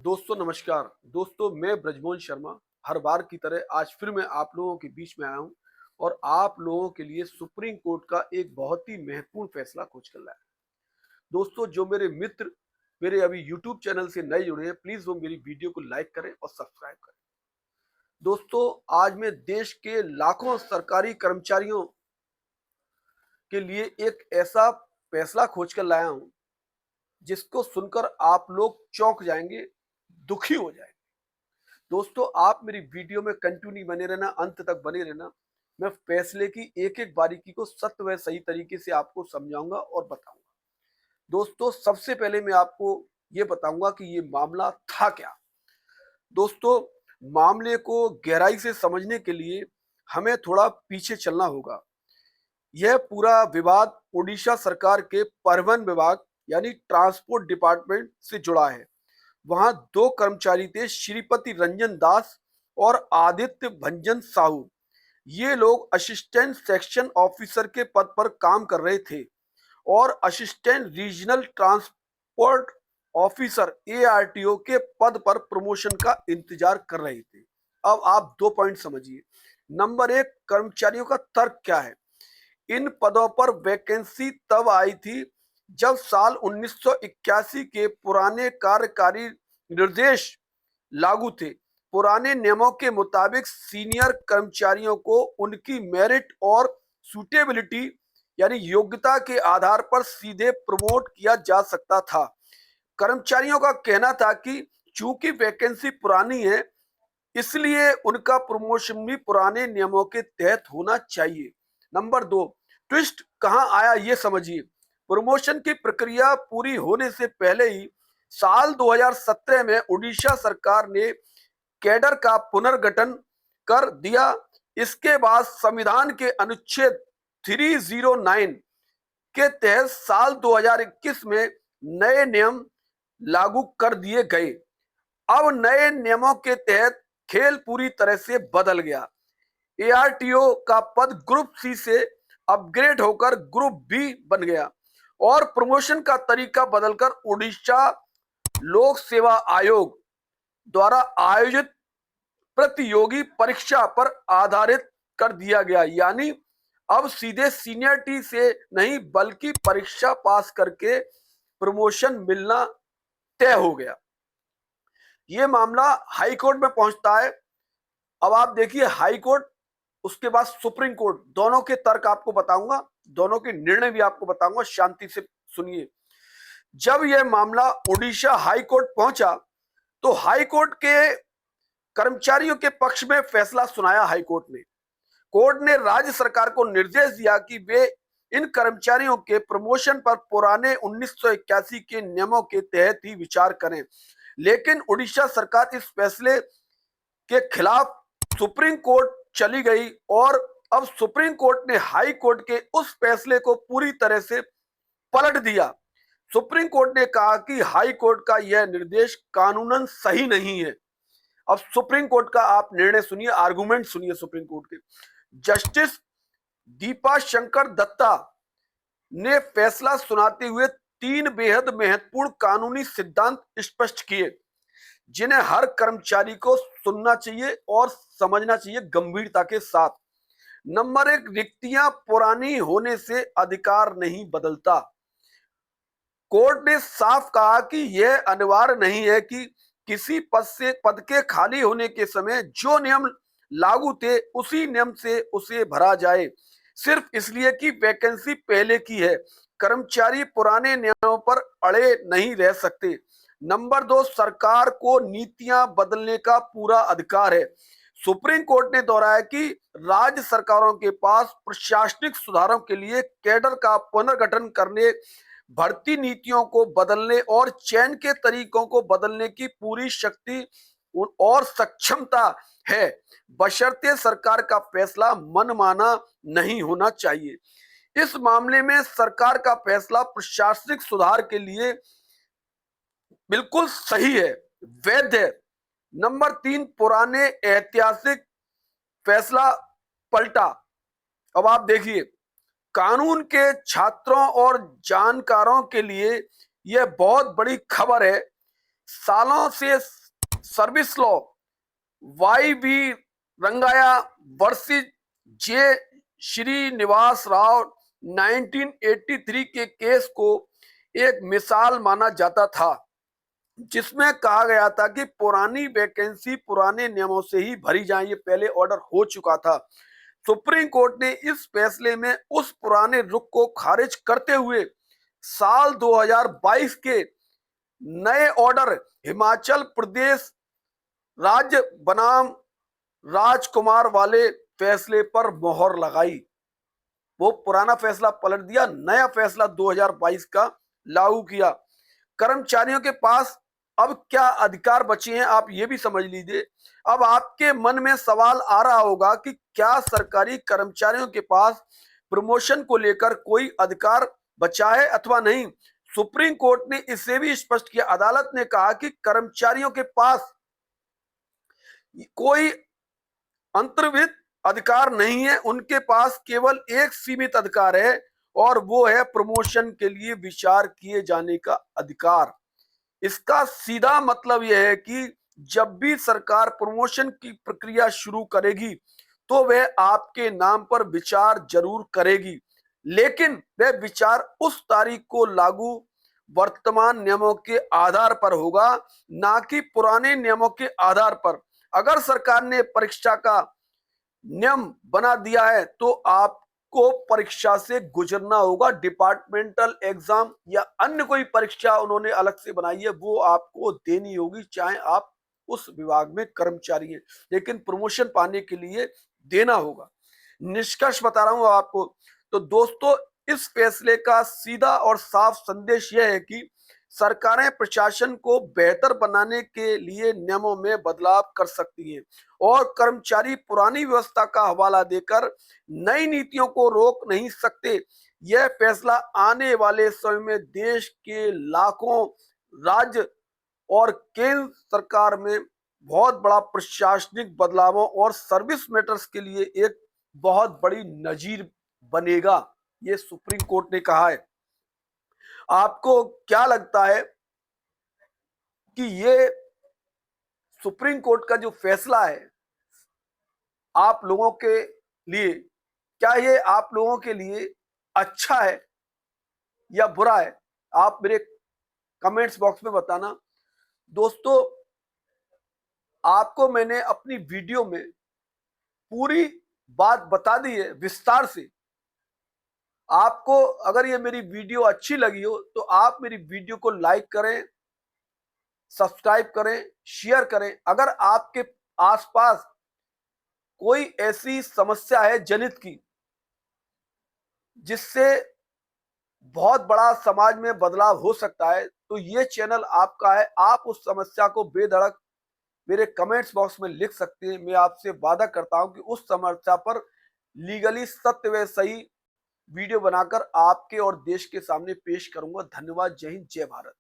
दोस्तों नमस्कार। दोस्तों मैं ब्रजमोहन शर्मा हर बार की तरह आज फिर मैं आप लोगों के बीच में आया हूं और आप लोगों के लिए सुप्रीम कोर्ट का एक बहुत ही महत्वपूर्ण फैसला खोज कर लाया। दोस्तों जो मेरे मित्र मेरे अभी यूट्यूब चैनल से नए जुड़े हैं, प्लीज वो मेरी वीडियो को लाइक करें और सब्सक्राइब करें। दोस्तों आज मैं देश के लाखों सरकारी कर्मचारियों के लिए एक ऐसा फैसला खोज कर लाया हूं जिसको सुनकर आप लोग चौंक जाएंगे, दुखी हो जाएंगे। दोस्तों आप मेरी वीडियो में कंटिन्यू बने रहना, अंत तक बने रहना। मैं फैसले की एक एक बारीकी को सत्य व सही तरीके से आपको समझाऊंगा और बताऊंगा। दोस्तों सबसे पहले मैं आपको ये बताऊंगा कि ये मामला था क्या। दोस्तों मामले को गहराई से समझने के लिए हमें थोड़ा पीछे चलना होगा। यह पूरा विवाद उड़ीसा सरकार के परिवहन विभाग यानी ट्रांसपोर्ट डिपार्टमेंट से जुड़ा है। वहां दो कर्मचारी थे, श्रीपति रंजन दास और आदित्य भंजन साहू। ये लोग असिस्टेंट सेक्शन ऑफिसर के पद पर काम कर रहे थे और assistant regional transport officer ARTO के पद पर प्रमोशन का इंतजार कर रहे थे। अब आप दो पॉइंट समझिए। नंबर एक, कर्मचारियों का तर्क क्या है। इन पदों पर वैकेंसी तब आई थी जब साल 1981 के पुराने कार्यकारी निर्देश लागू थे। पुराने नियमों के मुताबिक सीनियर कर्मचारियों को उनकी मेरिट और सूटेबिलिटी यानी योग्यता के आधार पर सीधे प्रमोट किया जा सकता था। कर्मचारियों का कहना था कि चूंकि वैकेंसी पुरानी है इसलिए उनका प्रमोशन भी पुराने नियमों के तहत होना चाहिए। नंबर दो, ट्विस्ट कहां आया ये समझिए। प्रमोशन की प्रक्रिया पूरी होने से पहले ही साल 2017 में उड़ीसा सरकार ने कैडर का पुनर्गठन कर दिया। इसके बाद संविधान के अनुच्छेद 309 के तहत साल 2021 में नए नियम लागू कर दिए गए। अब नए नियमों के तहत खेल पूरी तरह से बदल गया। एआरटीओ का पद ग्रुप सी से अपग्रेड होकर ग्रुप बी बन गया और प्रमोशन का तरीका बदलकर उड़ीसा लोक सेवा आयोग द्वारा आयोजित प्रतियोगी परीक्षा पर आधारित कर दिया गया। यानी अब सीधे सीनियरिटी से नहीं बल्कि परीक्षा पास करके प्रमोशन मिलना तय हो गया। यह मामला हाई कोर्ट में पहुंचता है। अब आप देखिए हाई कोर्ट, उसके बाद सुप्रीम कोर्ट, दोनों के तर्क आपको बताऊंगा, दोनों के निर्णय भी आपको बताऊंगा, शांति से सुनिए। जब यह मामला उड़ीसा हाई कोर्ट पहुंचा तो हाई कोर्ट के कर्मचारियों के पक्ष में फैसला सुनाया। हाई कोर्ट ने राज्य सरकार को निर्देश दिया कि वे इन कर्मचारियों के प्रमोशन पर पुराने 1981 के नियमों के तहत ही विचार करें। लेकिन उड़ीसा सरकार इस फैसले के खिलाफ सुप्रीम कोर्ट चली गई और अब सुप्रीम कोर्ट ने हाई कोर्ट के उस फैसले को पूरी तरह से पलट दिया। सुप्रीम कोर्ट ने कहा कि हाई कोर्ट का यह निर्देश कानूनन सही नहीं है। अब सुप्रीम कोर्ट का आप निर्णय सुनिए, आर्गुमेंट सुनिए सुप्रीम कोर्ट के। जस्टिस दीपा शंकर दत्ता ने फैसला सुनाते हुए तीन बेहद महत्वपूर्ण कानूनी सिद्धांत स्पष्ट किए जिन्हें हर कर्मचारी को सुनना चाहिए और समझना चाहिए गंभीरता के साथ। नंबर एक, रिक्तियां पुरानी होने से अधिकार नहीं बदलता। कोर्ट ने साफ कहा कि यह अनिवार्य नहीं है कि किसी पद के खाली होने के समय जो नियम लागू थे उसी नियम से उसे भरा जाए सिर्फ इसलिए कि वैकेंसी पहले की है। कर्मचारी पुराने नियमों पर अड़े नहीं रह सकते। नंबर दो, सरकार को नीतियां बदलने का पूरा अधिकार है। सुप्रीम कोर्ट ने दोहराया कि राज्य सरकारों के पास प्रशासनिक सुधारों के लिए कैडर का पुनर्गठन करने, भर्ती नीतियों को बदलने और चयन के तरीकों को बदलने की पूरी शक्ति और सक्षमता है, बशर्ते सरकार का फैसला मनमाना नहीं होना चाहिए। इस मामले में सरकार का फैसला प्रशासनिक सुधार के लिए बिल्कुल सही है, वैध है। नंबर तीन, पुराने ऐतिहासिक फैसला पलटा। अब आप देखिए, कानून के छात्रों और जानकारों के लिए यह बहुत बड़ी खबर है। सालों से service law Y B Rangaiah versus J Srinivas Rao 1983 के केस को एक मिसाल माना जाता था, जिसमें कहा गया था कि पुरानी वैकेंसी पुराने नियमों से ही भरी जाए। ये पहले ऑर्डर हो चुका था। सुप्रीम कोर्ट ने इस फैसले में उस पुराने रुख को खारिज करते हुए साल 2022 के नए ऑर्डर हिमाचल प्रदेश राज्य बनाम राजकुमार वाले फैसले पर मोहर लगाई। वो पुराना फैसला पलट दिया, नया फैसला 2022 का लागू किया। कर्मचारियों के पास अब क्या अधिकार बचे हैं, आप ये भी समझ लीजिए। अब आपके मन में सवाल आ रहा होगा कि क्या सरकारी कर्मचारियों के पास प्रमोशन को लेकर कोई अधिकार बचा है अथवा नहीं। सुप्रीम कोर्ट ने इसे भी स्पष्ट किया। अदालत ने कहा कि कर्मचारियों के पास कोई अंतर्विध अधिकार नहीं है, उनके पास केवल एक सीमित अधिकार है और वो है प्रमोशन के लिए विचार किए जाने का अधिकार। इसका सीधा मतलब यह है कि जब भी सरकार प्रमोशन की प्रक्रिया शुरू करेगी तो वह आपके नाम पर विचार जरूर करेगी, लेकिन वह विचार उस तारीख को लागू वर्तमान नियमों के आधार पर होगा, ना कि पुराने नियमों के आधार पर। अगर सरकार ने परीक्षा का नियम बना दिया है तो आपको परीक्षा से गुजरना होगा। डिपार्टमेंटल एग्जाम या अन्य कोई परीक्षा उन्होंने अलग से बनाई है, वो आपको देनी होगी, चाहे आप उस विभाग में कर्मचारी हैं, लेकिन प्रमोशन पाने के लिए देना होगा। निष्कर्ष बता रहा हूं आपको। तो दोस्तों, इस फैसले का सीधा और साफ संदेश यह है कि सरकारें प्रशासन को बेहतर बनाने के लिए नियमों में बदलाव कर सकती हैं और कर्मचारी पुरानी व्यवस्था का हवाला देकर नई नीतियों को रोक नहीं सकते। यह फैसला आने वाले समय में देश के लाखों राज्य और केंद्र सरकार में बहुत बड़ा प्रशासनिक बदलावों और सर्विस मैटर्स के लिए एक बहुत बड़ी नजीर बनेगा, ये सुप्रीम कोर्ट ने कहा है। आपको क्या लगता है कि ये सुप्रीम कोर्ट का जो फैसला है आप लोगों के लिए, क्या ये आप लोगों के लिए अच्छा है या बुरा है? आप मेरे कमेंट्स बॉक्स में बताना। दोस्तों, आपको मैंने अपनी वीडियो में पूरी बात बता दी है विस्तार से। आपको अगर ये मेरी वीडियो अच्छी लगी हो तो आप मेरी वीडियो को लाइक करें, सब्सक्राइब करें, शेयर करें। अगर आपके आसपास कोई ऐसी समस्या है जनहित की जिससे बहुत बड़ा समाज में बदलाव हो सकता है, तो ये चैनल आपका है। आप उस समस्या को बेधड़क मेरे कमेंट्स बॉक्स में लिख सकते हैं। मैं आपसे वादा करता हूं कि उस समस्या पर लीगली सत्य व सही वीडियो बनाकर आपके और देश के सामने पेश करूंगा। धन्यवाद। जय हिंद, जय भारत।